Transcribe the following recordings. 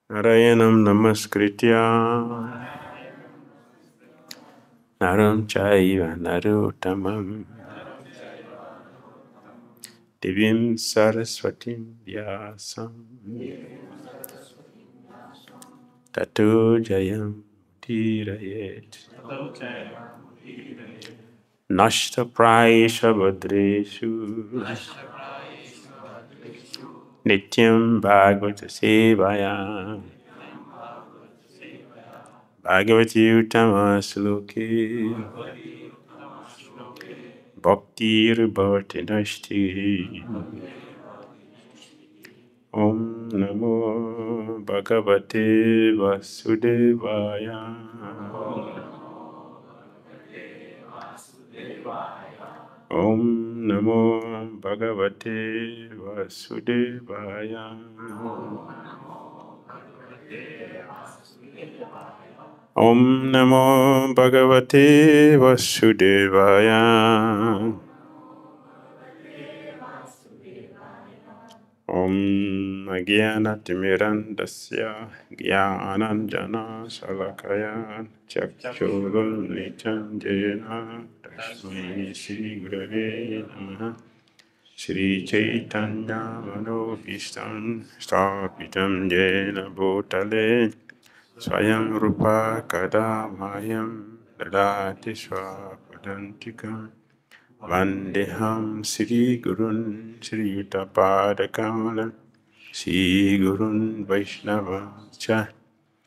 Narayanam namaskritya naram chaiva narottamam divim saraswatim vyasam tato jayam tirayet nashta praisha vadreshu nityam bhagavata sevaya bhagavati uttama sloke bhaktir bhavati nashti. Om Namo Bhagavate Vasudevaya. Om Namo Bhagavate Vasudevaya. Om Namo Bhagavate Vasudevaya. Om Agyanatimirandasya Gyananjana Salakaya Chakshurunnitam Jena Tasmai Shri Gurave Namaha Shri Chaitanya Manobhishtam Stapitam Jena Bhutale Swayam Rupa Kadamayam Dadati Swapadantikam Vandeham Sri Gurun Sri Utapadakamalam Sri Gurun Vaishnava Cha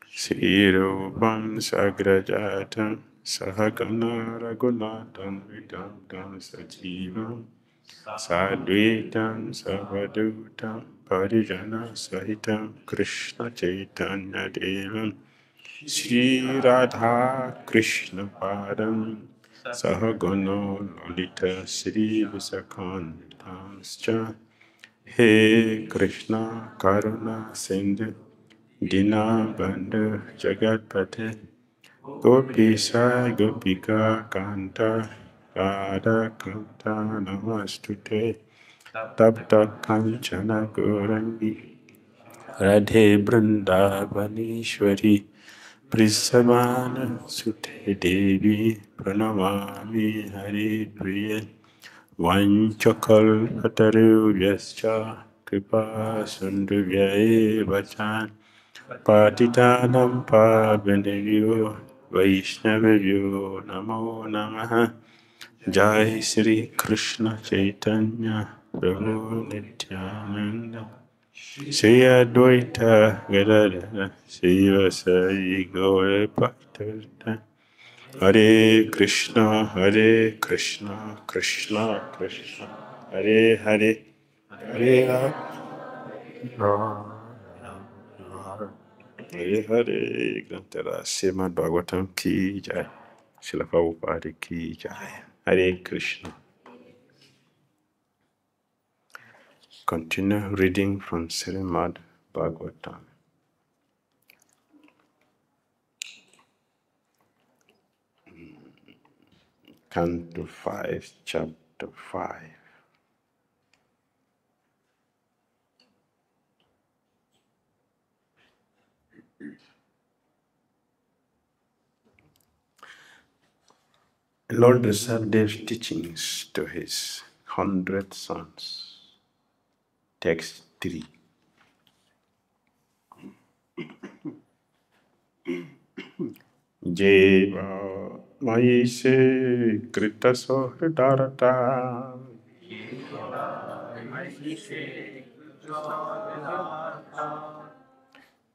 Sri Rupam Sagrajatam Sahagana Raghunatam Vidam Sajivam Sadvitam Savadutam Parijana Sahitam Krishna Chaitanya Devam Shri Radha Krishna Padam Sahagano Lalita Shri Visakantanscha He Krishna Karuna Sindhu Dina Bandhu Jagatpate Gopisa Gopika Kanta Radha Kanta Namastute Tapta Kanchana Gorangi Radhe Vrindavaneshwari Prisavana Sute Devi Pranamami Hari Priya Vanchakal Pataru Vyascha Kripa Sundhavya Vachan Patitanam Pavanavyo Vaishnavavyo Namo Namaha Jai Sri Krishna Chaitanya Prabhu Nityananda Shri Advaita Gadadara Srivasai Gaura Bhakta Hare Krishna Krishna Krishna Hare Hare Hare Rama Hare Hare Grantara Srimad Bhagavatam Ki Jai Srila Prabhupada Ki Jai Hare Krishna. Continue reading from Srimad Bhagavatam. Canto 5, Chapter 5. Lord Rishabhadev's teachings to his 100 sons. Text 3. Jeva Maise Krita Sohridarata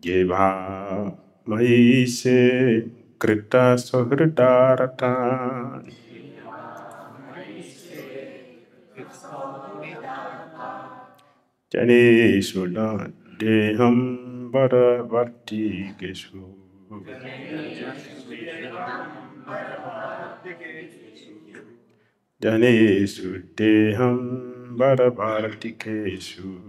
Jeva Maise Krita Sohridarata Jani Sudan Deham Bharavarti Geshu Jani Sudeham Bharavarti Keshu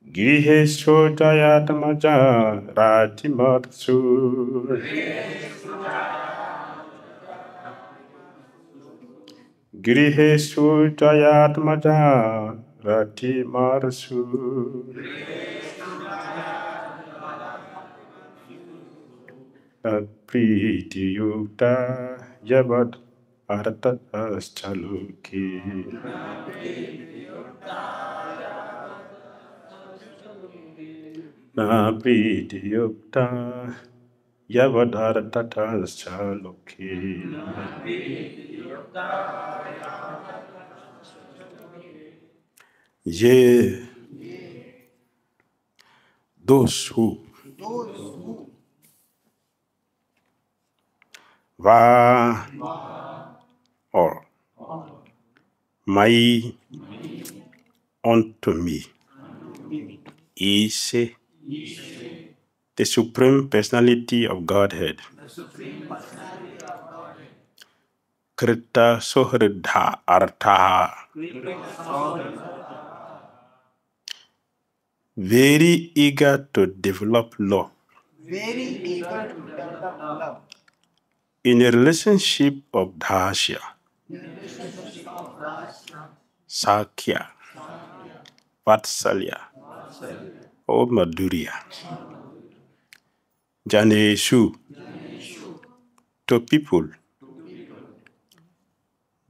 Gihesho Jayatamaja Ratimatsu Giriheshu Jayatmaja Rati Marsu Priti Yukta Javad Arata Chaluki Na Priti Yukta Javad Arata Chaluki Ye those who va or my unto me is the Supreme Personality of Godhead. Krita Sohridha Artha. Very eager to develop love. In a relationship of Dhasya, Sakya, Vatsalya, or Madhurya. Janeshu, to people,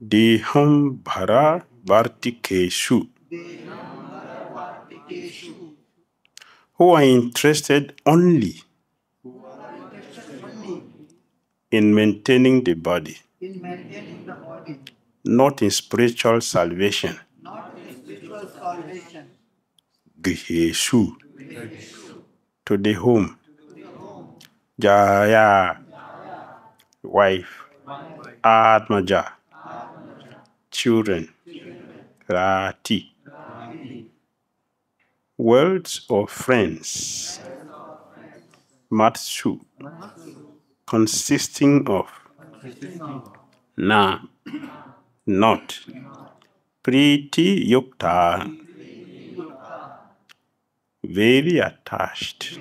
Deham Bhara Vartikeshu, who are interested only in maintaining the body, not in spiritual salvation. Griheshu, to the home, Jaya, wife, Atmaja, children, Rati, worlds of friends, Matsu, consisting of Na, not, Priti Yukta, very attached,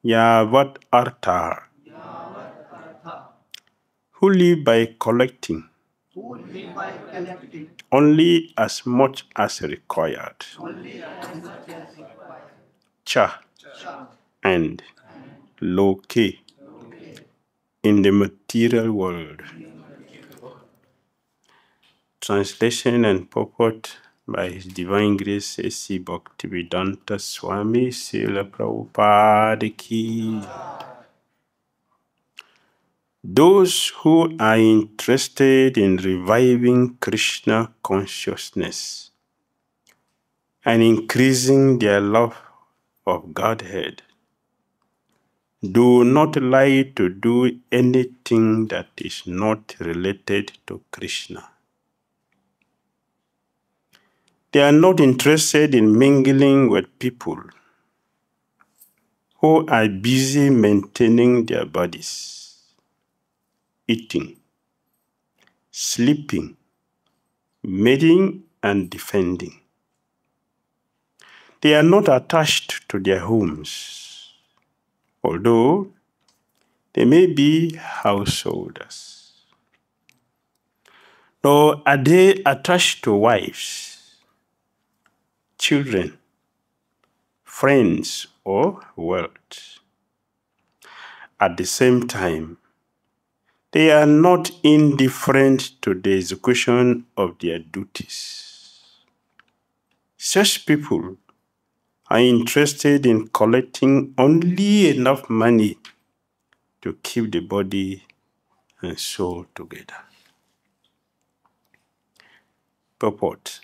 Yavat Artha, who live by collecting only as much as required. Cha and Loke in the material world. Translation and purport by His Divine Grace A.C. Bhakti Swami Srila Prabhupada Ki. Those who are interested in reviving Krishna consciousness and increasing their love of Godhead do not like to do anything that is not related to Krishna. They are not interested in mingling with people who are busy maintaining their bodies, eating, sleeping, mating, and defending. They are not attached to their homes, although they may be householders. Nor are they attached to wives, children, friends, or wealth. At the same time, they are not indifferent to the execution of their duties. Such people are interested in collecting only enough money to keep the body and soul together. Purport.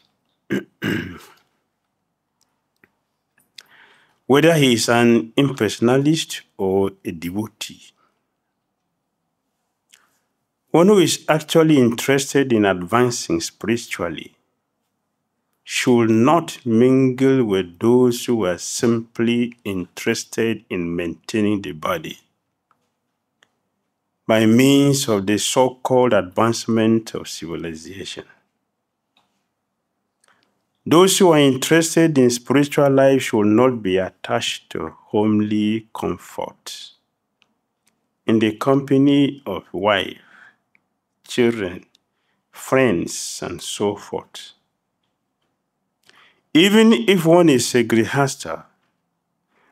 Whether he is an impersonalist or a devotee, one who is actually interested in advancing spiritually should not mingle with those who are simply interested in maintaining the body by means of the so-called advancement of civilization. Those who are interested in spiritual life should not be attached to homely comfort in the company of wife, children, friends, and so forth. Even if one is a grihasta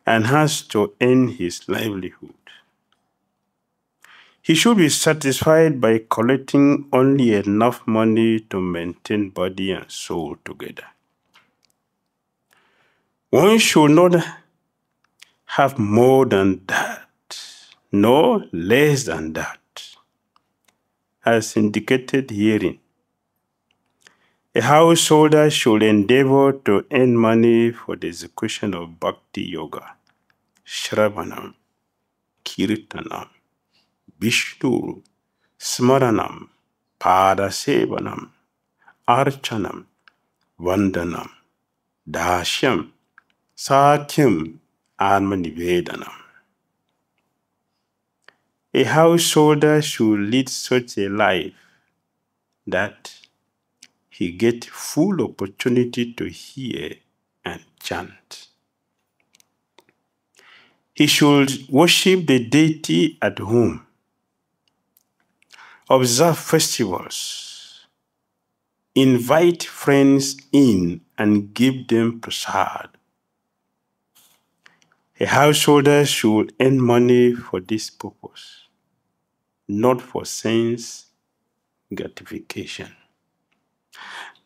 and has to earn his livelihood, he should be satisfied by collecting only enough money to maintain body and soul together. One should not have more than that, nor less than that, as indicated herein. A householder should endeavor to earn money for the execution of Bhakti Yoga, Shravanam, Kirtanam, Vishnu, Smaranam, Padasevanam, Archanam, Vandanam, Dashyam, Satyam, Armanivedanam. A householder should lead such a life that he gets full opportunity to hear and chant. He should worship the deity at home, observe festivals, invite friends in and give them prasad. A householder should earn money for this purpose, not for sense gratification.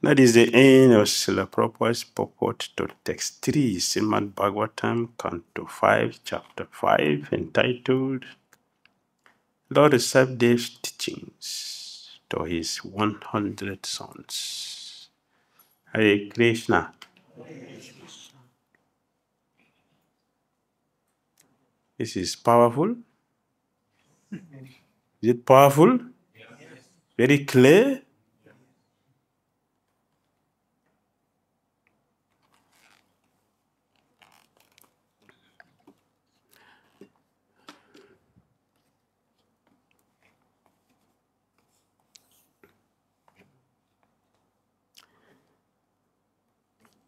That is the end of Srila Prabhupada's purport to text 3, Srimad Bhagavatam, Canto 5, Chapter 5, entitled Lord Sabdev's Teachings to His 100 Sons. Hare Krishna. This is powerful. Is it powerful? Yes. Very clear?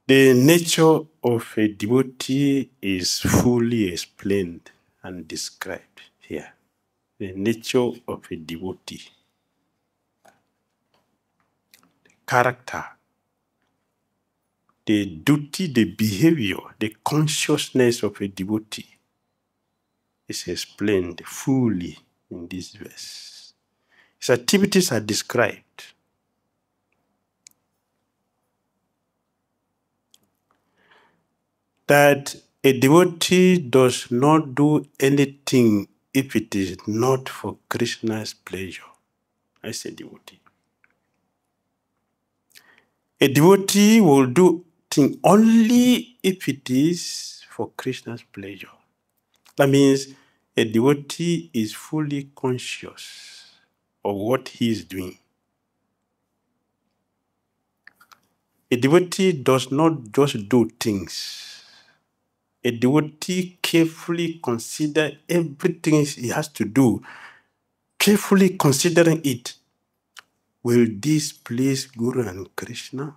The nature of a devotee is fully explained and described here. The nature of a devotee. The character, the duty, the behavior, the consciousness of a devotee is explained fully in this verse. His activities are described. That a devotee does not do anything if it is not for Krishna's pleasure. I say devotee. A devotee will do things only if it is for Krishna's pleasure. That means a devotee is fully conscious of what he is doing. A devotee does not just do things. A devotee carefully consider everything he has to do, carefully considering it. Will this please Guru and Krishna?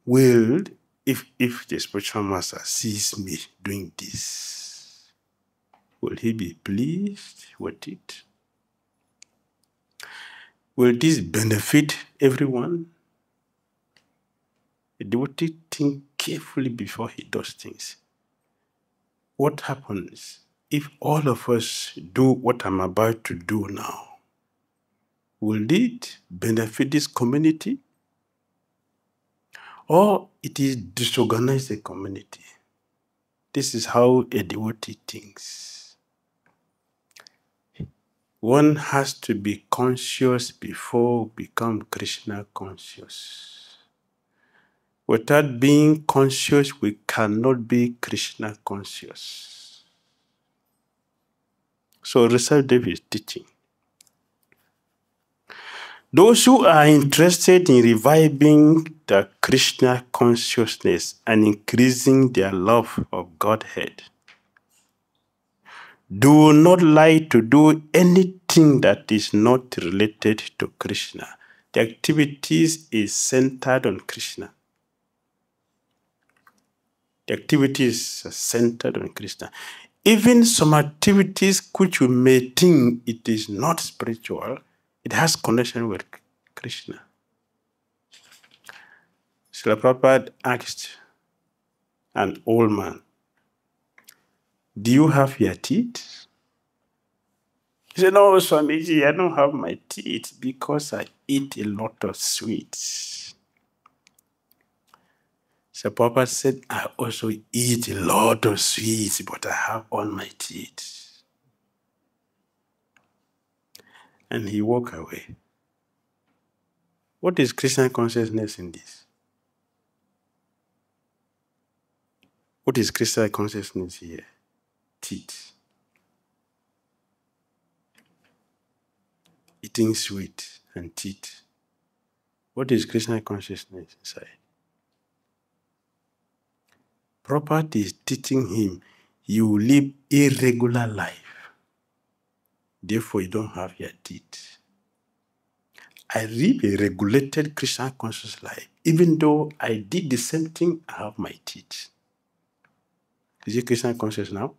Will, if the spiritual master sees me doing this, will he be pleased with it? Will this benefit everyone? A devotee thinks carefully before he does things. What happens if all of us do what I'm about to do now? Will it benefit this community? Or it is disorganize the community? This is how a devotee thinks. One has to be conscious before become Krishna conscious. Without being conscious, we cannot be Krishna conscious. So Rishabdev is teaching. Those who are interested in reviving the Krishna consciousness and increasing their love of Godhead do not like to do anything that is not related to Krishna. The activities is centered on Krishna. The activities are centered on Krishna. Even some activities which you may think it is not spiritual, it has connection with Krishna. Srila Prabhupada asked an old man, do you have your teeth? He said, no, Swamiji, I don't have my teeth because I eat a lot of sweets. So Prabhupada said, I also eat a lot of sweets, but I have all my teeth. And he walked away. What is Krishna consciousness in this? What is Krishna consciousness here? Teeth. Eating sweet and teeth. What is Krishna consciousness inside? Prabhupada is teaching him, you live irregular life. Therefore, you don't have your teeth. I live a regulated Krishna conscious life. Even though I did the same thing, I have my teeth. Is it Krishna conscious now?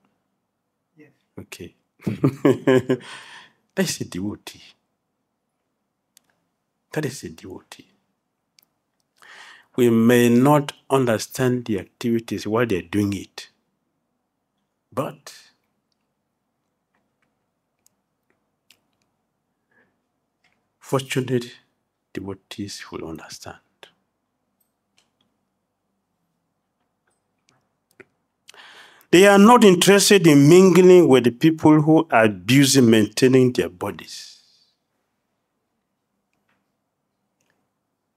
Yes. Okay. That's a devotee. That is a devotee. We may not understand the activities while they're doing it, but fortunate devotees will understand. They are not interested in mingling with the people who are busy maintaining their bodies.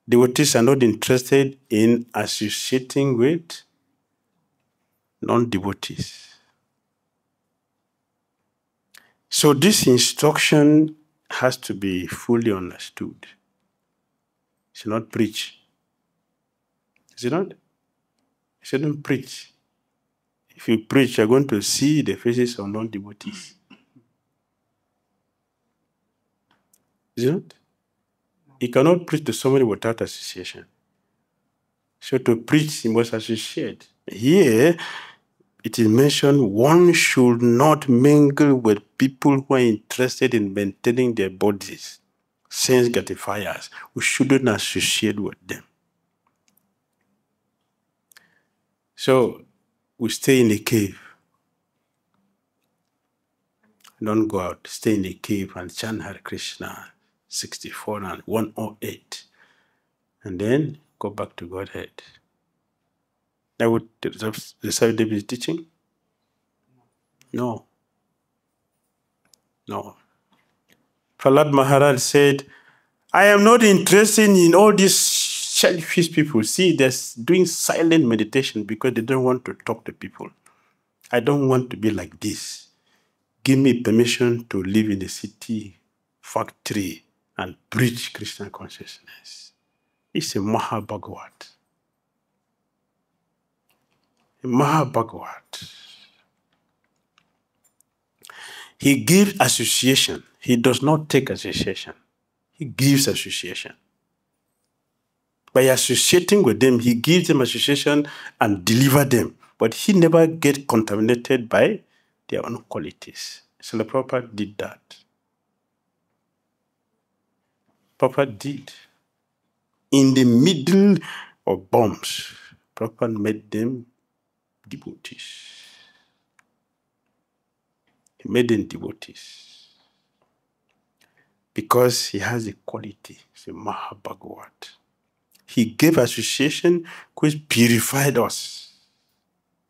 Devotees are not interested in associating with non-devotees. So this instruction has to be fully understood. You should not preach. Is it not? You shouldn't preach. If you preach, you're going to see the faces of non-devotees. Is it not? You cannot preach to somebody without association. So to preach, you must associate. Here, it is mentioned one should not mingle with people who are interested in maintaining their bodies, sense gratifiers. We shouldn't associate with them. So we stay in the cave. Don't go out. Stay in the cave and chant Hare Krishna 64 and 108. And then go back to Godhead. That would the Sabbath David is teaching? No. No. Prahlad Maharaj said, I am not interested in all these selfish people. See, they're doing silent meditation because they don't want to talk to people. I don't want to be like this. Give me permission to live in the city, factory, and preach Krishna consciousness. It's a Mahabhagavat. A Mahabhagavat. He gives association. He does not take association. He gives association. By associating with them, he gives them association and deliver them. But he never gets contaminated by their own qualities. So the Prabhupada did that. Prabhupada did. In the middle of bombs, Prabhupada made them devotees. He made them devotees. Because he has a quality, it's a Mahabhagavat. He gave association which purified us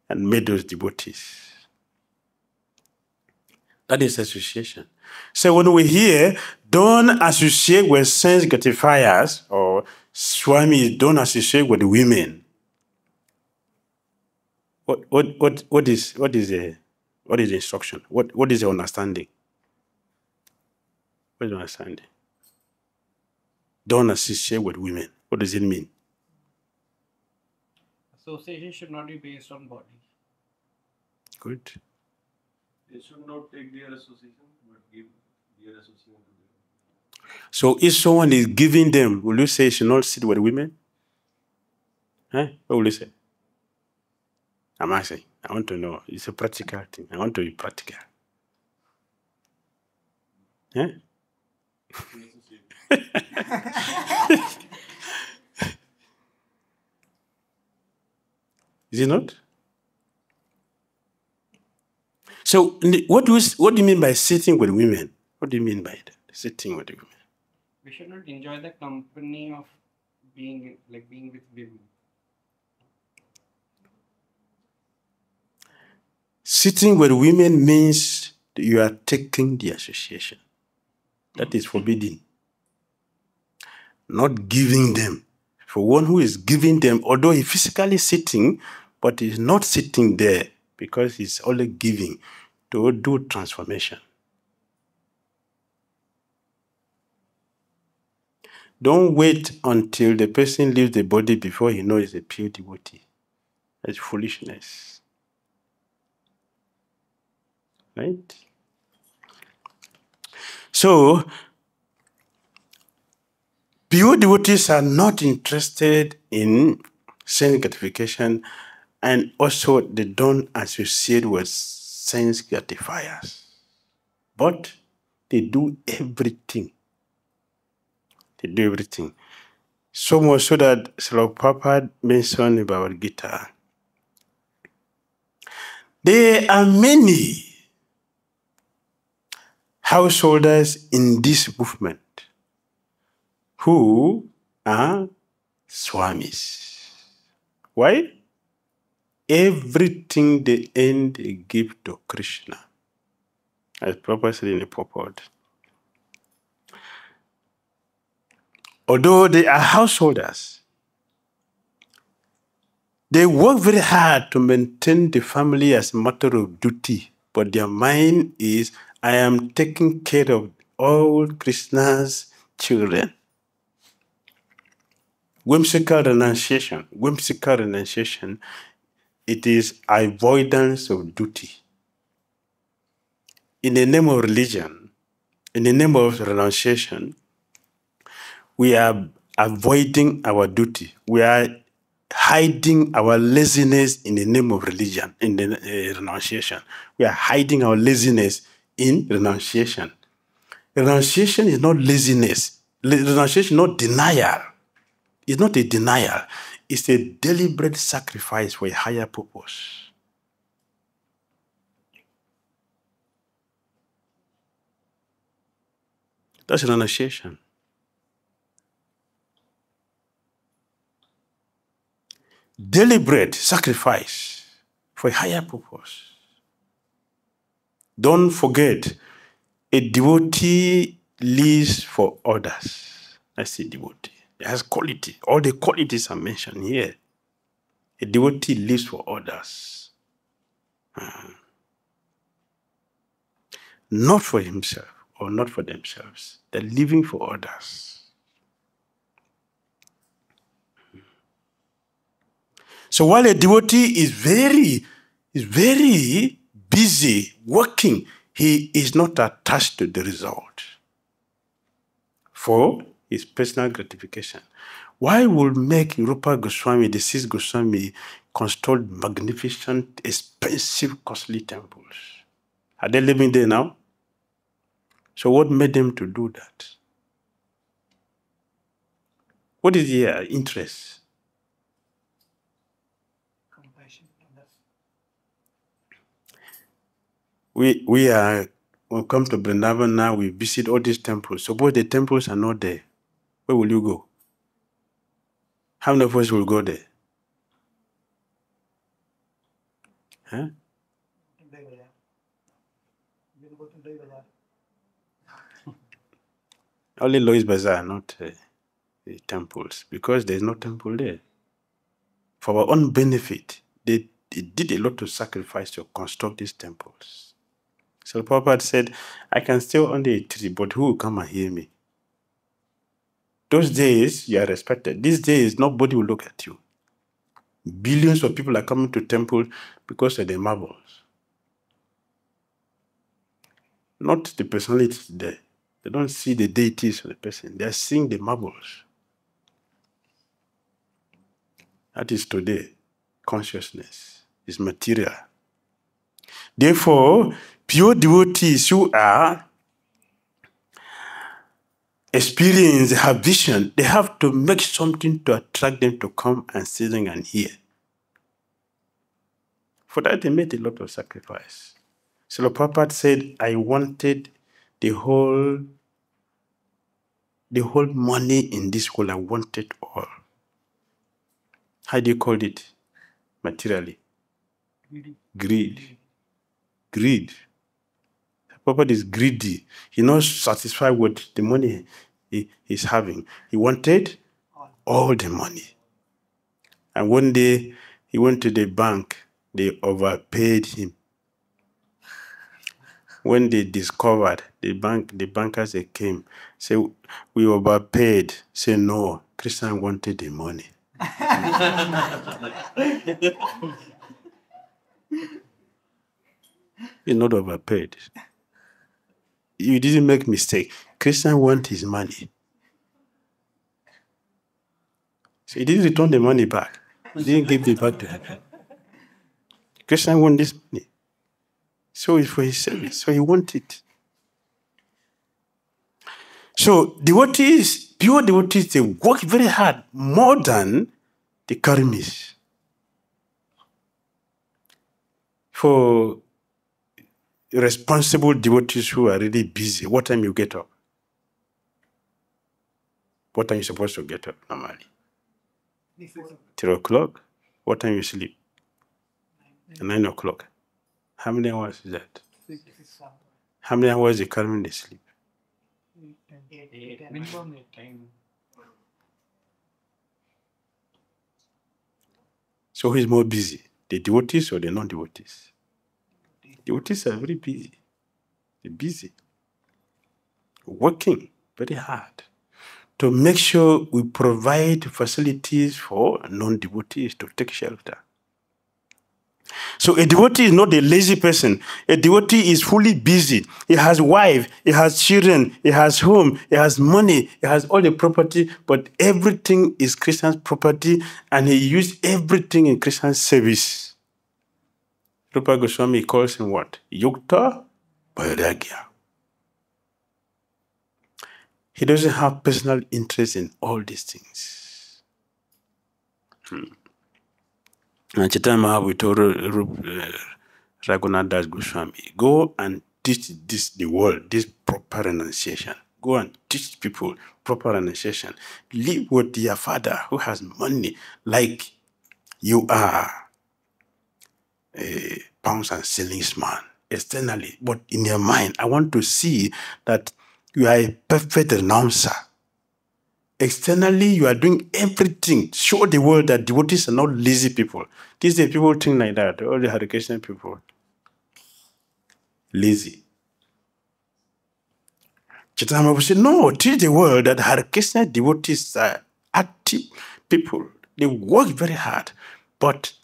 and made us devotees. That is association. So when we hear, don't associate with sense gratifiers, or Swami, don't associate with women. What is the instruction? What is the understanding? What is the understanding? Don't associate with women. What does it mean? Association should not be based on body. Good. They should not take their association, but give their association to them. So if someone is giving them, will you say you should not sit with women? What will you say? I'm asking. I want to know. It's a practical thing. I want to be practical. Is it not? So what do you mean by sitting with women? What do you mean by that? Sitting with women? We should not enjoy the company of being with women. Sitting with women means you are taking the association. That is forbidden. Not giving them. For one who is giving them, although he's physically sitting, but he's not sitting there because he's only giving to do transformation. Don't wait until the person leaves the body before he knows he's a pure devotee. That's foolishness. Right? So, pure devotees are not interested in sense gratification, and also they don't associate with sense gratifiers. But they do everything. They do everything. So much so that Srila Prabhupada mentioned in Bhagavad Gita, there are many householders in this movement who are Swamis. Why? Everything they earn, they give to Krishna. As Prabhupada said in the purport. Although they are householders, they work very hard to maintain the family as a matter of duty, but their mind is, I am taking care of all Krishna's children. Whimsical renunciation, it is avoidance of duty. In the name of religion, in the name of renunciation, we are avoiding our duty. We are hiding our laziness in the name of religion, in the renunciation. We are hiding our laziness in renunciation. Renunciation is not laziness. Renunciation is not denial. It's not a denial. It's a deliberate sacrifice for a higher purpose. That's renunciation. Deliberate sacrifice for a higher purpose. Don't forget, a devotee lives for others. That's a devotee. It has quality. All the qualities are mentioned here. A devotee lives for others. Not for himself or not for themselves. They're living for others. So while a devotee is very busy working, he is not attached to the result for his personal gratification. Why would make Rupa Goswami, the sixth Goswami, construct magnificent, expensive, costly temples? Are they living there now? So what made them to do that? What is their interest? Compassion. We come to Vrindavan now, we visit all these temples. Suppose the temples are not there. Where will you go? How many of us will go there? Huh? Only Lois Bazaar, not the temples, because there's no temple there. For our own benefit, they did a lot of sacrifice to construct these temples. So Prabhupada said, I can still under a tree, but who will come and hear me? Those days, you are respected. These days, nobody will look at you. Billions of people are coming to temple because of the marbles. Not the personality there. They don't see the deities of the person. They are seeing the marbles. That is today. Consciousness is material. Therefore, pure devotees who are experienced, have vision, they have to make something to attract them to come and sit and hear. For that, they made a lot of sacrifice. So Prabhupada said, I wanted the whole money in this world. I wanted all. How do you call it materially? Greed. Greed. Prabhupada is greedy. He's not satisfied with the money he's having. He wanted all the money. And one day, he went to the bank. They overpaid him. When they discovered, the bankers, they came, say, we overpaid. Say, no, Christian wanted the money. You're not overpaid. You didn't make mistake. Christian want his money. So he didn't return the money back. He didn't give it back to him. Christian want this money. So it's for his service. So he wanted it. So devotees, pure devotees, they work very hard, more than the karmis. For responsible devotees who are really busy, what time you get up? What time you supposed to get up normally? 3 o'clock. What time you sleep? 9 o'clock. How many hours is that? How many hours the karmis they sleep? Minimum 8 time. So who is more busy? The devotees or the non-devotees? Devotees are very busy. They're busy. Working very hard to make sure we provide facilities for non-devotees to take shelter. So a devotee is not a lazy person. A devotee is fully busy. He has wife, he has children, he has home, he has money, he has all the property, but everything is Christian's property, and he uses everything in Christian's service. Rupa Goswami calls him what? Yukta Vairagya. He doesn't have personal interest in all these things. And Chaitanya Mahaprabhu told Raghunath Das Goswami, go and teach the world this proper renunciation. Go and teach people proper renunciation. Live with your father who has money like you are a pounds and shillings man externally. But in your mind, I want to see that you are a perfect renouncer. Externally, you are doing everything. Show the world that devotees are not lazy people. These days, people think like that. All the Hare Krishna people. Lazy. Chaitanya Mahaprabhu said, no, teach the world that Hare Krishna devotees are active people. They work very hard. But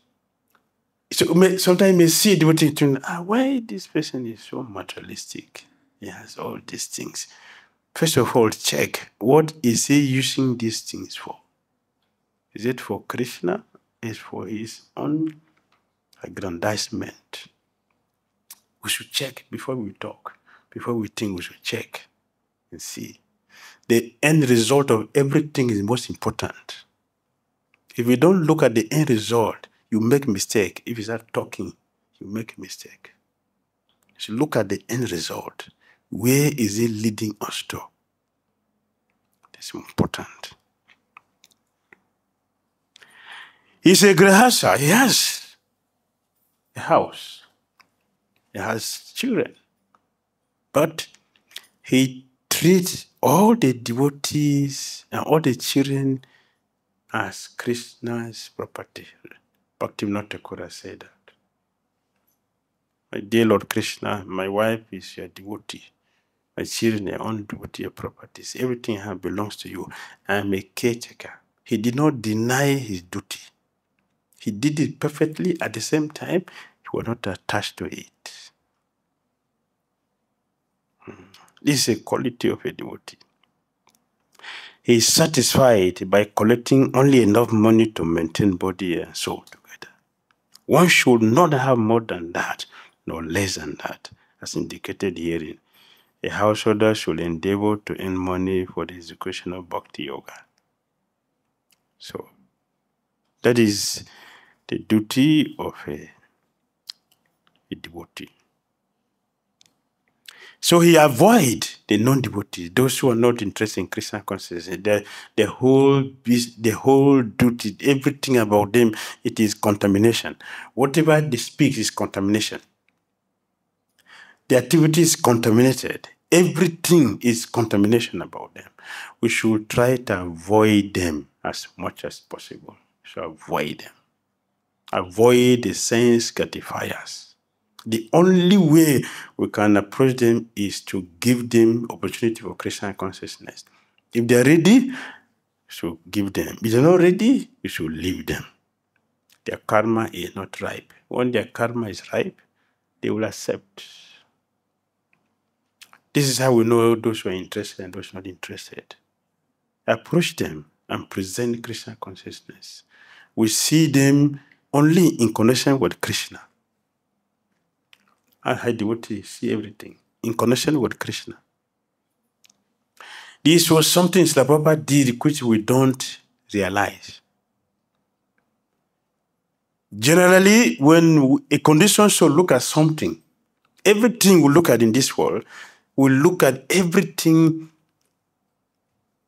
sometimes you may see devotees think, why this person is so materialistic? He has all these things. First of all, check, what is he using these things for? Is it for Krishna? Is it for his own aggrandizement? We should check before we talk. Before we think, we should check and see. The end result of everything is most important. If you don't look at the end result, you make a mistake. If you start talking, you make a mistake. So look at the end result. Where is it leading us to? That's important. He's a grihasa. He has a house. He has children. But he treats all the devotees and all the children as Krishna's property. Bhaktivinoda Thakur said that. My dear Lord Krishna, my wife is your devotee. My children are on devotee properties. Everything I have belongs to you. I am a caretaker. He did not deny his duty. He did it perfectly. At the same time, he was not attached to it. This is a quality of a devotee. He is satisfied by collecting only enough money to maintain body and soul together. One should not have more than that, nor less than that, as indicated herein. A householder should endeavor to earn money for the execution of Bhakti Yoga. So, that is the duty of a a devotee. So he avoid the non-devotees, those who are not interested in Krishna consciousness. The whole duty, everything about them, it is contamination. Whatever they speak is contamination. The activity is contaminated. Everything is contamination about them. We should try to avoid them as much as possible. We should avoid them. Avoid the sense gratifiers. The only way we can approach them is to give them opportunity for Krishna consciousness. If they're ready, we should give them. If they're not ready, we should leave them. Their karma is not ripe. When their karma is ripe, they will accept. This is how we know those who are interested and those not interested. Approach them and present Krishna consciousness. We see them only in connection with Krishna. And high devotees see everything in connection with Krishna. This was something Srila Prabhupada did which we don't realize. Generally, when a condition should look at something, everything we look at in this world, we look at everything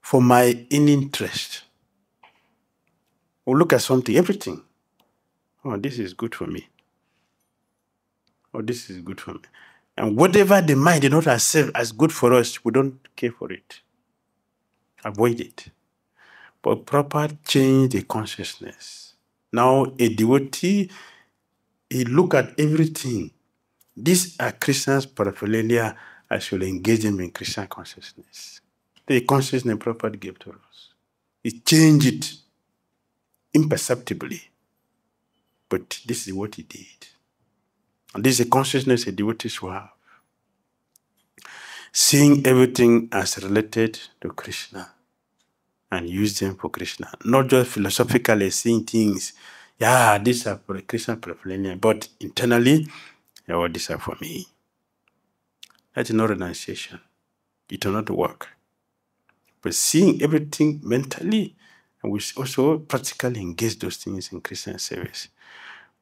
for my own interest. We look at something, everything. Oh, this is good for me. Oh, this is good for me. And whatever the mind did not accept as good for us, we don't care for it. Avoid it. But proper change the consciousness. Now, a devotee, he look at everything. These are Krishna's paraphernalia. I should engage him in Krishna consciousness. The consciousness Prabhupada gave to us. He changed it imperceptibly. But this is what he did. And this is a consciousness a devotee should have. Seeing everything as related to Krishna and use them for Krishna. Not just philosophically seeing things, yeah, these are for Krishna paraphernalia, but internally, oh, these are for me. That is not renunciation. It will not work. But seeing everything mentally, and we also practically engage those things in Christian service,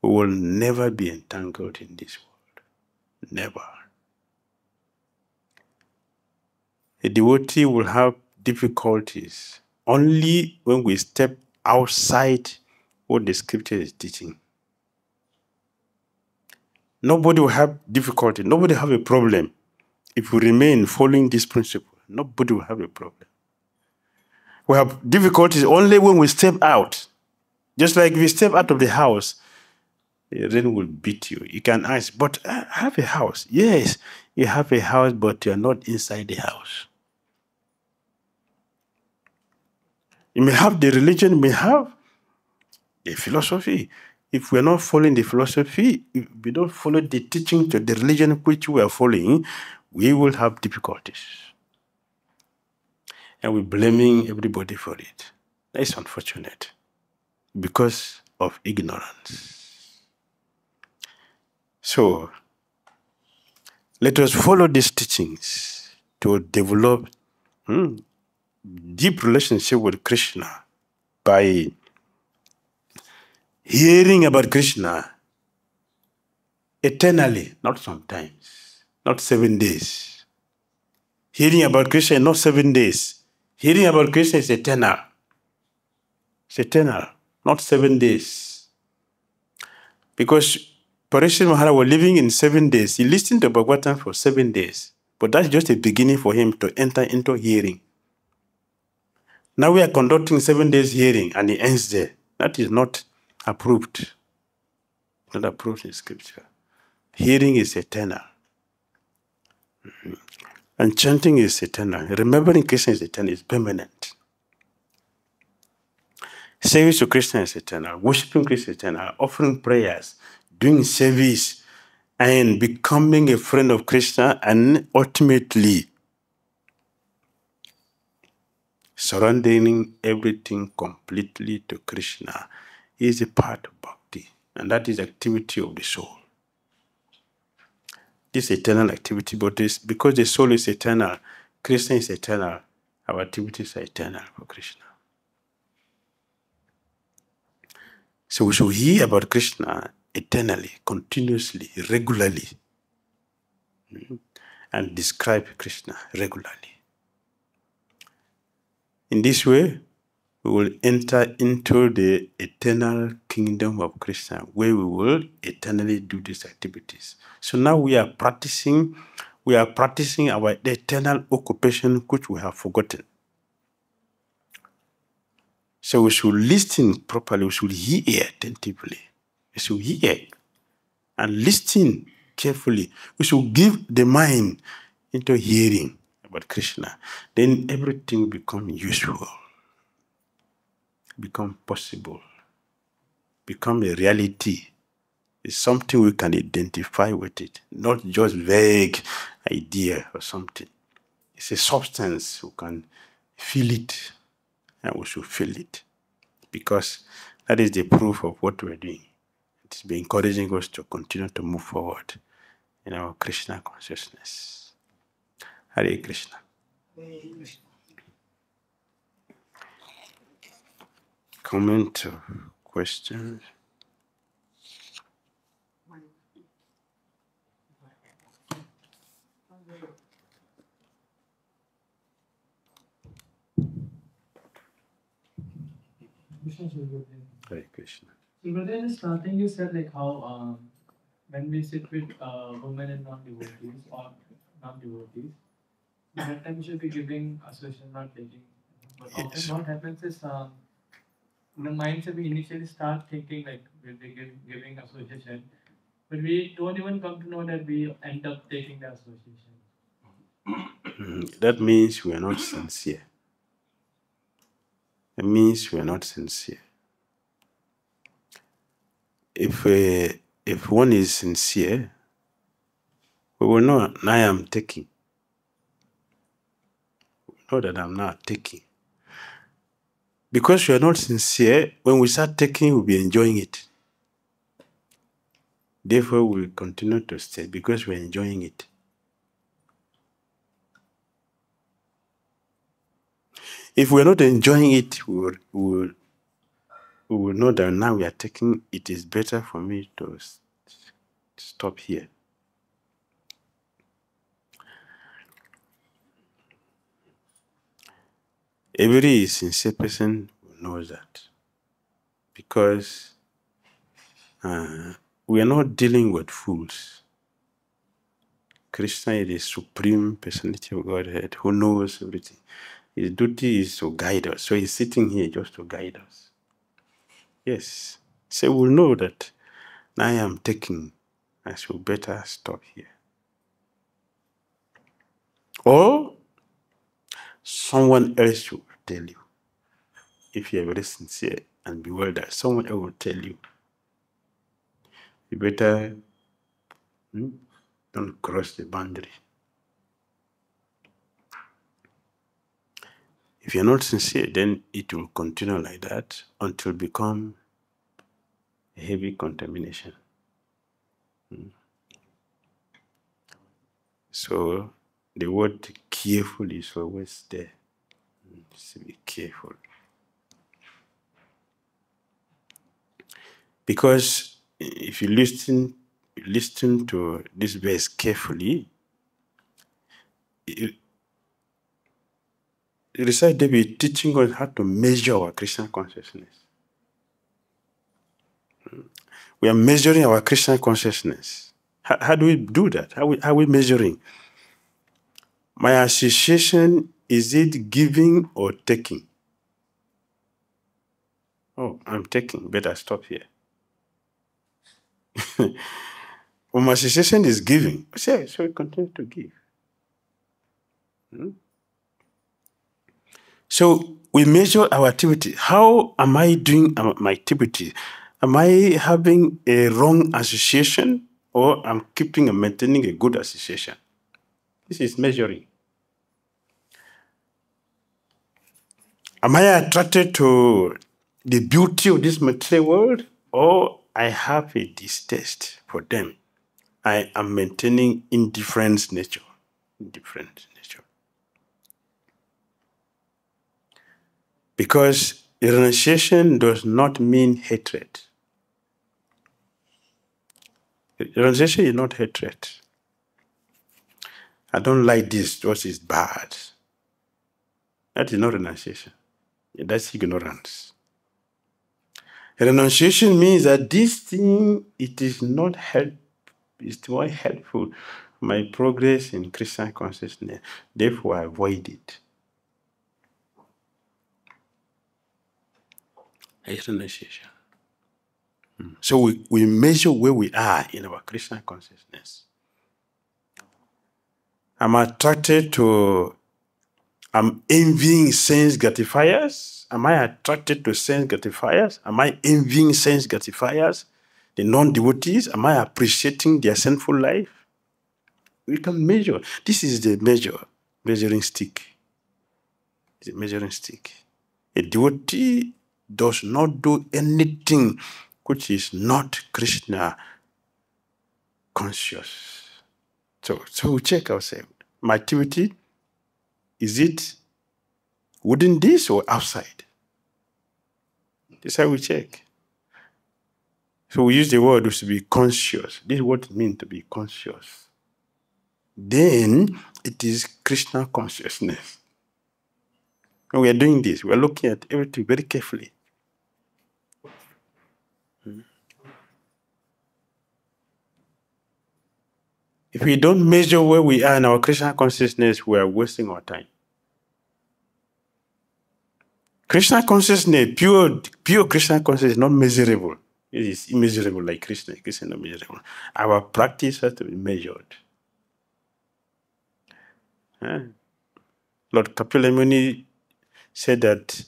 we will never be entangled in this world. Never. A devotee will have difficulties only when we step outside what the scripture is teaching. Nobody will have difficulty. Nobody will have a problem if we remain following this principle. Nobody will have a problem. We have difficulties only when we step out. Just like if you step out of the house, the rain will beat you. You can ask, but I have a house. Yes, you have a house, but you're not inside the house. You may have the religion, you may have the philosophy. If we're not following the philosophy, if we don't follow the teaching to the religion which we are following, we will have difficulties. And we're blaming everybody for it. That's unfortunate because of ignorance. So, let us follow these teachings to develop deep relationship with Krishna by hearing about Krishna eternally, not sometimes, not 7 days. Hearing about Krishna, not 7 days. Hearing about Krishna is eternal. It's eternal, not 7 days. Because Parikshit Maharaj was living in 7 days. He listened to Bhagavatam for 7 days. But that's just a beginning for him to enter into hearing. Now we are conducting 7 days hearing and he ends there. That is not approved. Not approved in scripture. Hearing is eternal. And chanting is eternal. Remembering Krishna is eternal, is permanent. Service to Krishna is eternal. Worshipping Krishna is eternal. Offering prayers, doing service, and becoming a friend of Krishna, and ultimately surrendering everything completely to Krishna is a part of Bhakti. And that is activity of the soul. This eternal activity, but this, because the soul is eternal, Krishna is eternal, our activities are eternal for Krishna. So we should hear about Krishna eternally, continuously, regularly, and describe Krishna regularly. In this way, we will enter into the eternal kingdom of Krishna, where we will eternally do these activities. So now we are practicing our eternal occupation which we have forgotten. So we should listen properly, we should hear attentively. We should hear and listen carefully. We should give the mind into hearing about Krishna. Then everything will become useful, become possible, become a reality. It's something we can identify with it, not just vague idea or something. It's a substance, we can feel it, and we should feel it, because that is the proof of what we're doing. It's been encouraging us to continue to move forward in our Krishna consciousness. Hare Krishna. Comment or questions? Hare Krishna. So, brother, in the starting, you said like how when we sit with women and non-devotees or non-devotees, at that time we should be giving association, not taking. But Yes. often what happens is in the mindset we initially start thinking like we'll be giving association, but we don't even come to know that we end up taking the association. That means we are not sincere. It means we are not sincere. If one is sincere, we will know I am taking. We know that I'm not taking. Because we are not sincere, when we start taking, we'll be enjoying it. Therefore, we'll continue to stay because we're enjoying it. If we're not enjoying it, we will know that now we are taking, it is better for me to stop here. Every sincere person knows that, because we are not dealing with fools. Krishna is the supreme personality of Godhead who knows everything. His duty is to guide us. So he's sitting here just to guide us. Yes. So we'll know that now I am taking, I should better stop here. Or someone else will tell you. If you are very sincere and bewildered, someone else will tell you. You better don't cross the boundary. If you're not sincere, then it will continue like that until it becomes a heavy contamination. So the word careful is always there. So be careful. Because if you listen to this verse carefully, it recites David teaching us how to measure our Krishna consciousness. We are measuring our Krishna consciousness. How do we do that? How are we measuring? My association, is it giving or taking? Oh, I'm taking, better stop here. When my association is giving, so we continue to give. So we measure our activity. How am I doing my activity? Am I having a wrong association, or I'm keeping and maintaining a good association? This is measuring. Am I attracted to the beauty of this material world, or I have a distaste for them? I am maintaining indifferent nature. Indifferent nature. Because renunciation does not mean hatred. Renunciation is not hatred. I don't like this, what is bad. That is not renunciation. That's ignorance. Renunciation means that this thing, it is not help, it's more helpful. My progress in Christian consciousness, therefore I avoid it. It's renunciation. So we measure where we are in our Christian consciousness. I'm envying sense gratifiers. Am I attracted to sense gratifiers? Am I envying sense gratifiers? The non-devotees, am I appreciating their sinful life? We can measure. This is the measuring stick. The measuring stick. A devotee does not do anything which is not Krishna conscious. So we check ourselves. My activity, is it within this or outside? This is how we check. So we use the word to be conscious. This is what it means to be conscious. Then it is Krishna consciousness. When we are doing this, we are looking at everything very carefully. If we don't measure where we are in our Krishna consciousness, we are wasting our time. Krishna consciousness, pure Krishna consciousness is not measurable. It is immeasurable like Krishna. Krishna is not measurable. Our practice has to be measured. Lord Kapila Muni said that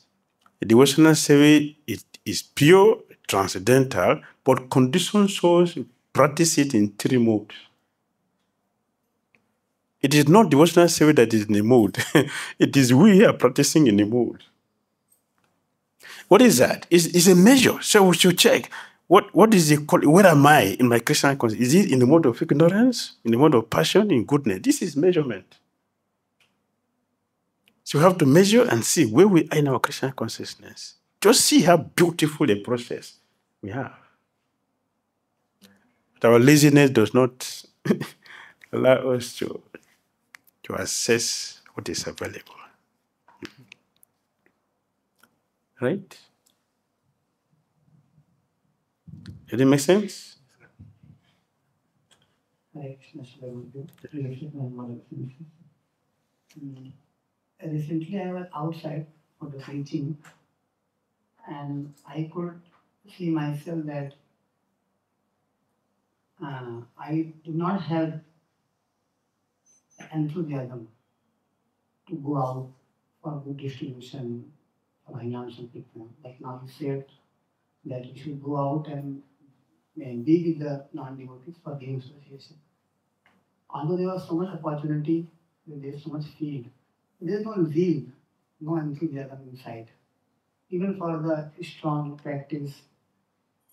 the devotional service is pure, transcendental, but conditioned souls practice it in 3 modes. It is not devotional service that is in a mode. It is we are practicing in a mode. What is that? It's a measure. So we should check. What is the quality? Where am I in my Christian consciousness? Is it in the mode of ignorance? In the mode of passion? In goodness? This is measurement. So we have to measure and see where we are in our Christian consciousness. Just see how beautiful a process we have. But our laziness does not allow us to assess what is available. Right? Did it make sense? Recently, I was outside for the preaching, and I could see myself that I do not have enthusiasm to go out for good distribution for financial people. Like now you said that you should go out and be with the non-devotees for giving association. Although there was so much opportunity, there is so much field, there is no zeal, no enthusiasm inside. Even for the strong practice,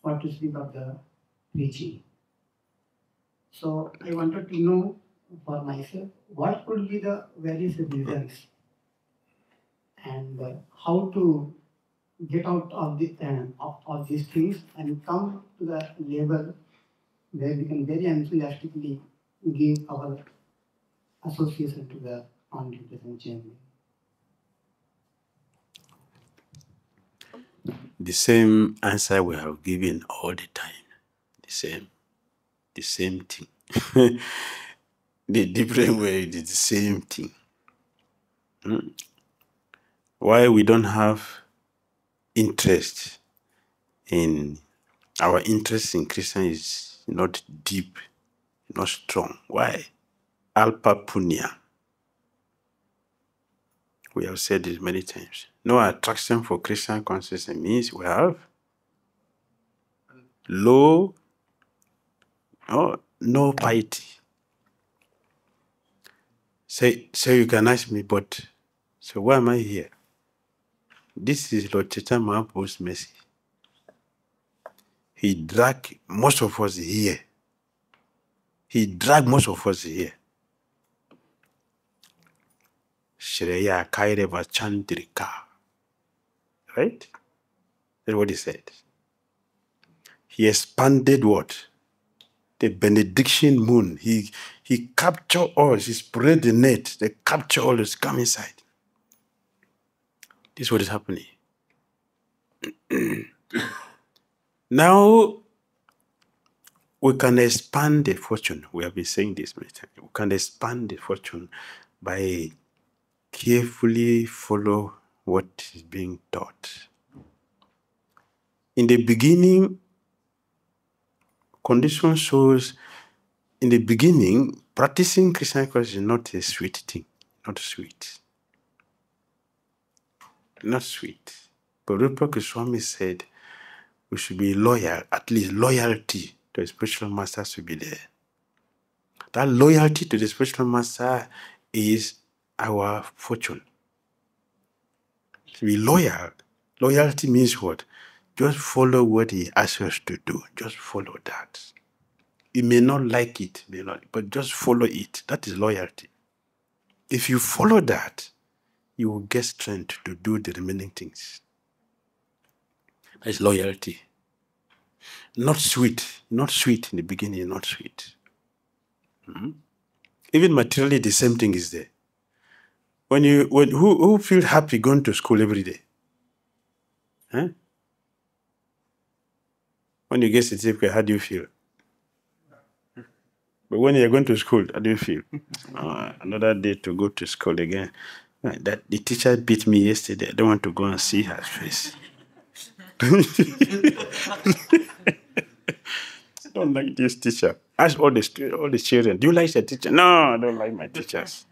for to speak of the preaching. So I wanted to know for myself, what could be the various reasons and how to get out of these things and come to the level where we can very enthusiastically give our association to the non-representative chairman. The same answer we have given all the time. The same thing. The different way is the same thing. Why we don't have interest in, our interest in Christian is not deep, not strong. Why? Alpa punya. We have said this many times. No attraction for Christian consciousness means we have low or no piety. So you can ask me, but so why am I here? This is Lord Chaitanya Mahaprabhu's mercy. He dragged most of us here. Shreya Kaireva Chandrika. Right? That's what he said. He expanded what? the benediction moon. He capture us, he spread the net, they capture all this, come inside. This is what is happening. Now, we can expand the fortune. We have been saying this many times. We can expand the fortune by carefully follow what is being taught. In the beginning, condition shows, in the beginning, practicing Krishna consciousness is not a sweet thing. Not sweet. Not sweet. But Rupa Swami said we should be loyal, at least loyalty to a spiritual master should be there. That loyalty to the spiritual master is our fortune. To be loyal. Loyalty means what? Just follow what he asks us to do. Just follow that. You may not like it, but just follow it. That is loyalty. If you follow that, you will get strength to do the remaining things. That is loyalty. Not sweet. Not sweet in the beginning, not sweet. Even materially, the same thing is there. Who feel happy going to school every day? Huh? When you get certificate, how do you feel? But when you're going to school, how do you feel? Another day to go to school again. That the teacher beat me yesterday. I don't want to go and see her face. I don't like this teacher. Ask all the children, do you like the teacher? No, I don't like my teachers.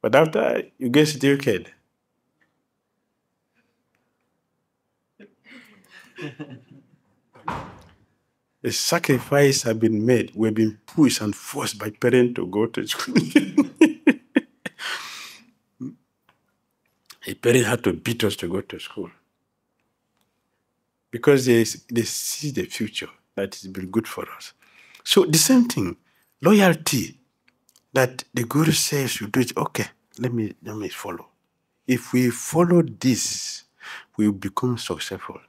But after you get certificate, a sacrifice has been made. We've been pushed and forced by parents to go to school. A parent had to beat us to go to school. Because they see the future that has been good for us. So the same thing, loyalty, that the Guru says you do it, okay, let me follow. If we follow this, we will become successful.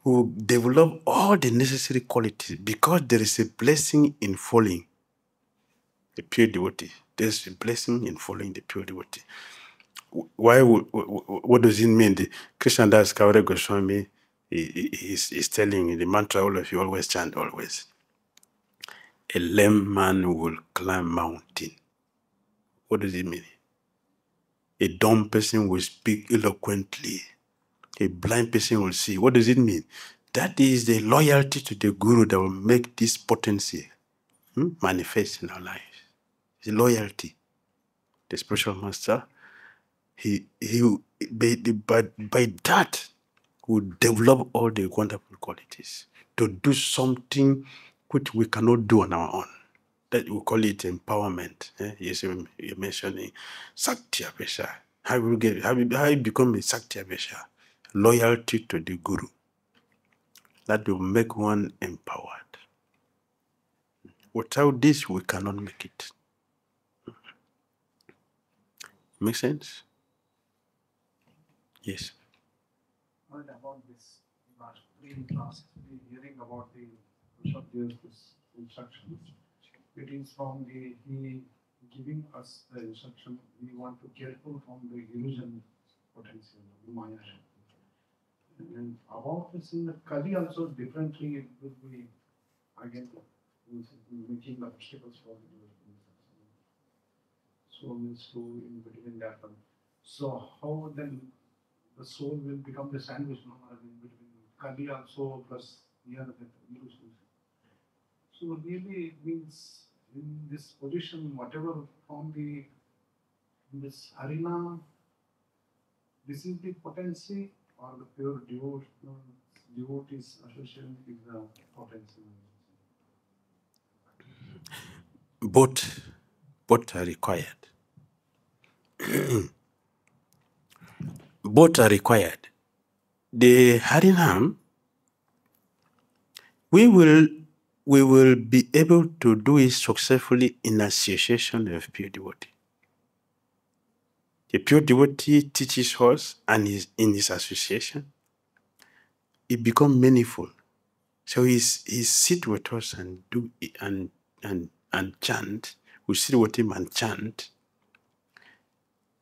We will develop all the necessary qualities because there is a blessing in following the pure devotee. There's a blessing in following the pure devotee. Why? What does it mean? The Krishnadas Kaviraj Goswami is telling the mantra all of you always chant always. A lame man will climb mountain. What does it mean? A dumb person will speak eloquently. A blind person will see. What does it mean? That is the loyalty to the Guru that will make this potency manifest in our lives. The loyalty. The spiritual master, by that, will develop all the wonderful qualities to do something which we cannot do on our own. That we call it empowerment. Yes, you're mentioning Satyabesha. How you become a Satyabesha? Loyalty to the Guru. That will make one empowered. Without this, we cannot make it. Make sense? Yes. Heard about this last class, hearing about the Rushabdev's instructions. It is from he giving us the instruction. We want to careful from the illusion potential, the Maya. And about this in the Kali also differently it would be again making the obstacles for the devotion. So means to in between that one. So how then the soul will become the sandwich in between Kali also plus the other illusions. So really it means in this position, whatever from in this arena, this is the potency or the pure devotees association with the potency. Both are required. Both are required. The Harinam, we will be able to do it successfully in association of pure devotee. The pure devotee teaches us, and is in his association, it becomes meaningful. So he sit with us and do and chant. We sit with him and chant.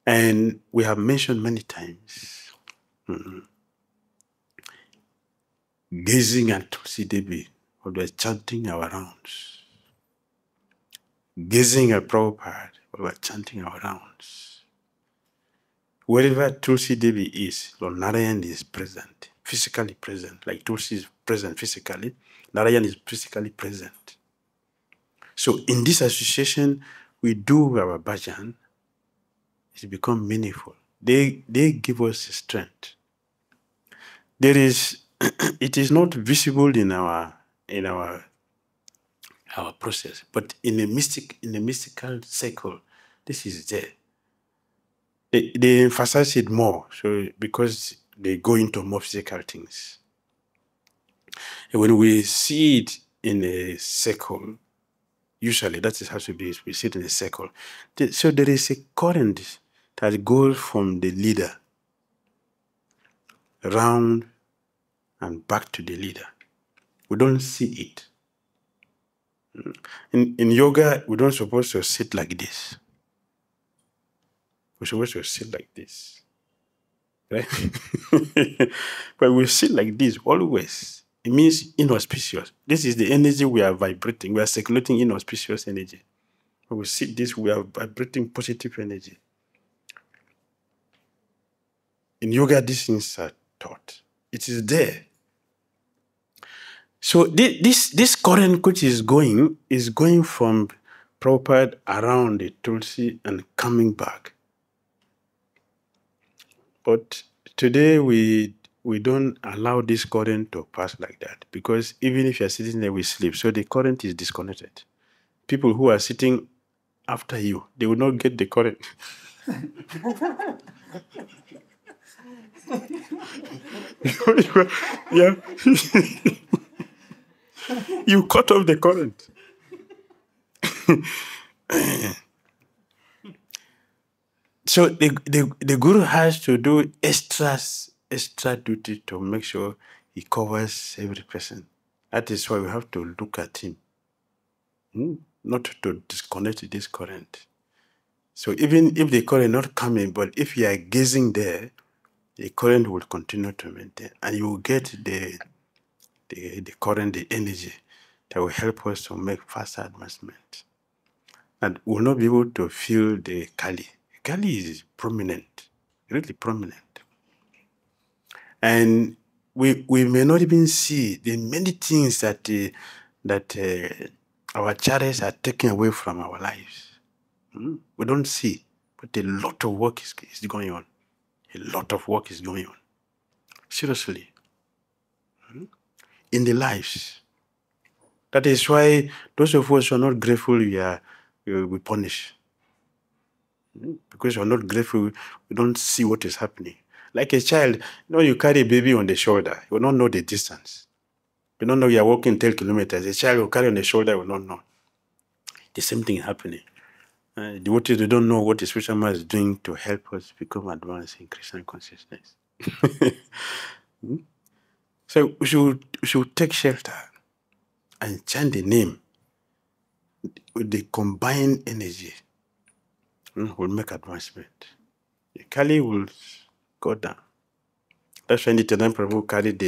And we have mentioned many times, gazing at Tulsi Devi, while we're chanting our rounds. Gazing at Prabhupada, while we're chanting our rounds. Wherever Tulsi Devi is, Lord Narayan is present, physically present. Like Tulsi is present physically, Narayan is physically present. So in this association, we do our bhajan, it becomes meaningful. They give us strength. There is, it is not visible in our process, but in a mystical cycle, this is there. They emphasize it more, so because they go into more physical things. And when we see it in a circle, usually that is how to be. We see it in a circle. So there is a current that goes from the leader round and back to the leader. We don't see it. In yoga, we don't supposed to sit like this. We're supposed to sit like this. Right? But we sit like this always. It means inauspicious. This is the energy we are vibrating. We are circulating inauspicious energy. When we sit this, we are vibrating positive energy. In yoga, these things are taught. It is there. So this current which is going from Prabhupada around the Tulsi and coming back. But today we don't allow this current to pass like that, because even if you're sitting there, we sleep. So the current is disconnected. People who are sitting after you, they will not get the current. Yeah. You cut off the current. So the guru has to do extra duty to make sure he covers every person. That is why we have to look at him, not to disconnect this current. So even if the current not coming, but if you are gazing there, the current will continue to maintain, and you will get the current, the energy that will help us to make faster advancement. And we will not be able to feel the Kali. Kali is prominent, really prominent. And we may not even see the many things that our charities are taking away from our lives. We don't see, but a lot of work is going on. A lot of work is going on. Seriously. In the lives. That is why those of us who are not grateful, we punish. Because we're not grateful, we don't see what is happening. Like a child, you carry a baby on the shoulder, you will not know the distance. You don't know you are walking 10 kilometers. A child will carry on the shoulder will not know. The same thing happening. Devotees, they don't know what the spiritual man is doing to help us become advanced in Christian consciousness. So we should take shelter and chant the name with the combined energy. Will make advancement. The Kali will go down. That's why Nityananda Prabhu carried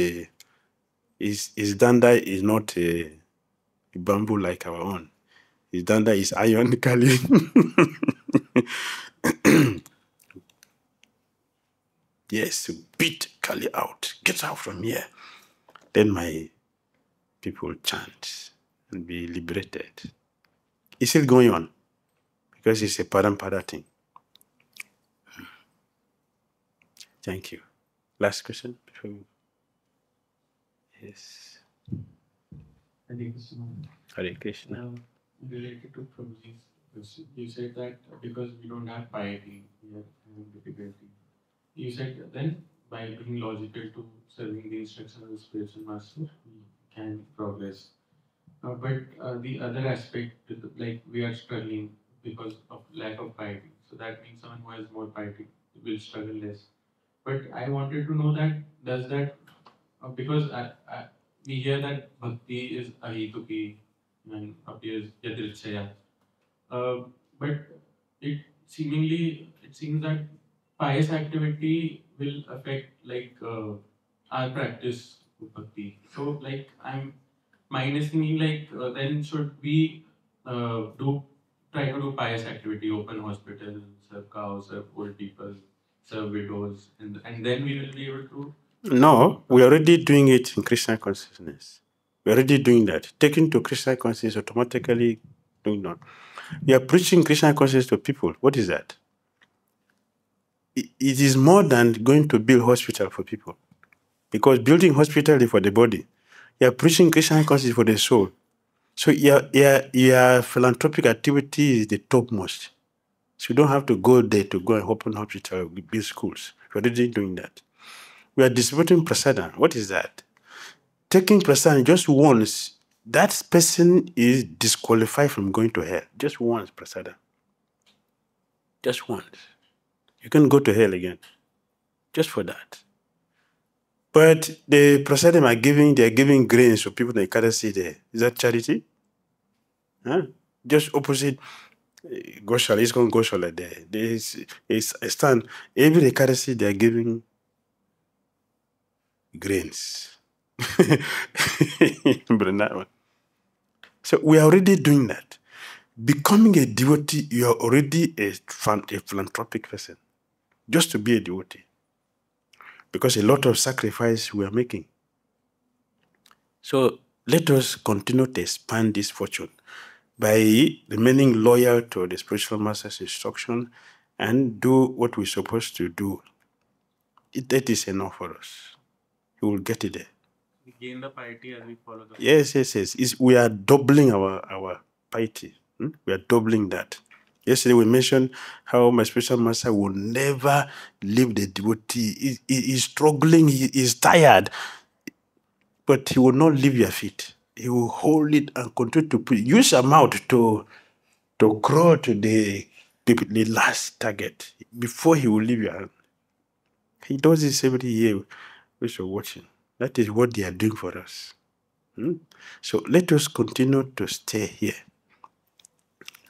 his danda is not a bamboo like our own. His danda is iron Kali. Yes, to beat Kali out. Get out from here. Then my people chant and be liberated. It's still going on because it's a parampara thing. Thank you. Last question before we... Yes. Hare Krishna. Hare Krishna. Related to Prabhuji's question, you said that because we don't have piety, we are having difficulty. You said then by being logical to serving the instruction of the spiritual master, we can progress. But the other aspect, like we are struggling because of lack of piety. So that means someone who has more piety will struggle less. But I wanted to know that, does that, because we hear that Bhakti is ahituki and Bhakti is yadrichaya. But it it seems that pious activity will affect our practice of Bhakti. So mine is thinking then should we try to do pious activity, open hospitals, serve cows, serve old people, serve widows, and then we will be able to. No, we're already doing it in Krishna consciousness. We're already doing that. Taking to Krishna consciousness automatically doing that. We are preaching Krishna consciousness to people. What is that? It is more than going to build hospital for people. Because building hospital is for the body. You are preaching Krishna consciousness for the soul. So your philanthropic activity is the topmost. So you don't have to go there to go and open hospital, build schools. We're already doing that. We are distributing prasadam. What is that? Taking prasadam just once, that person is disqualified from going to hell. Just once prasadam. Just once. You can go to hell again. Just for that. But the prasadam they're giving grains to people that can't see there. Is that charity? Huh? Just opposite Goshala, it's called Goshala there. There's a stand. Every Ekadasi, they're giving grains. Vrindavan. So we are already doing that. Becoming a devotee, you are already a philanthropic person. Just to be a devotee. Because a lot of sacrifice we are making. So let us continue to expand this fortune by remaining loyal to the spiritual master's instruction and do what we're supposed to do. That is enough for us. We will get it there. We gain the piety as we follow the. Yes. We are doubling our piety. We are doubling that. Yesterday we mentioned how my spiritual master will never leave the devotee. He is struggling, he is tired, but he will not leave your feet. He will hold it and continue to push. Use your mouth to crawl to the last target before he will leave your hand. He does this every year, which you're watching. That is what they are doing for us. So let us continue to stay here.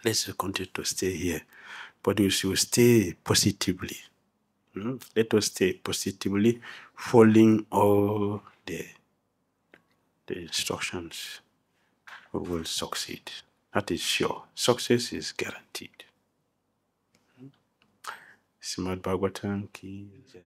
Let's continue to stay here. But we should stay positively. Let us stay positively, following all the instructions. We will succeed. That is sure. Success is guaranteed. Srimad Bhagavatam ki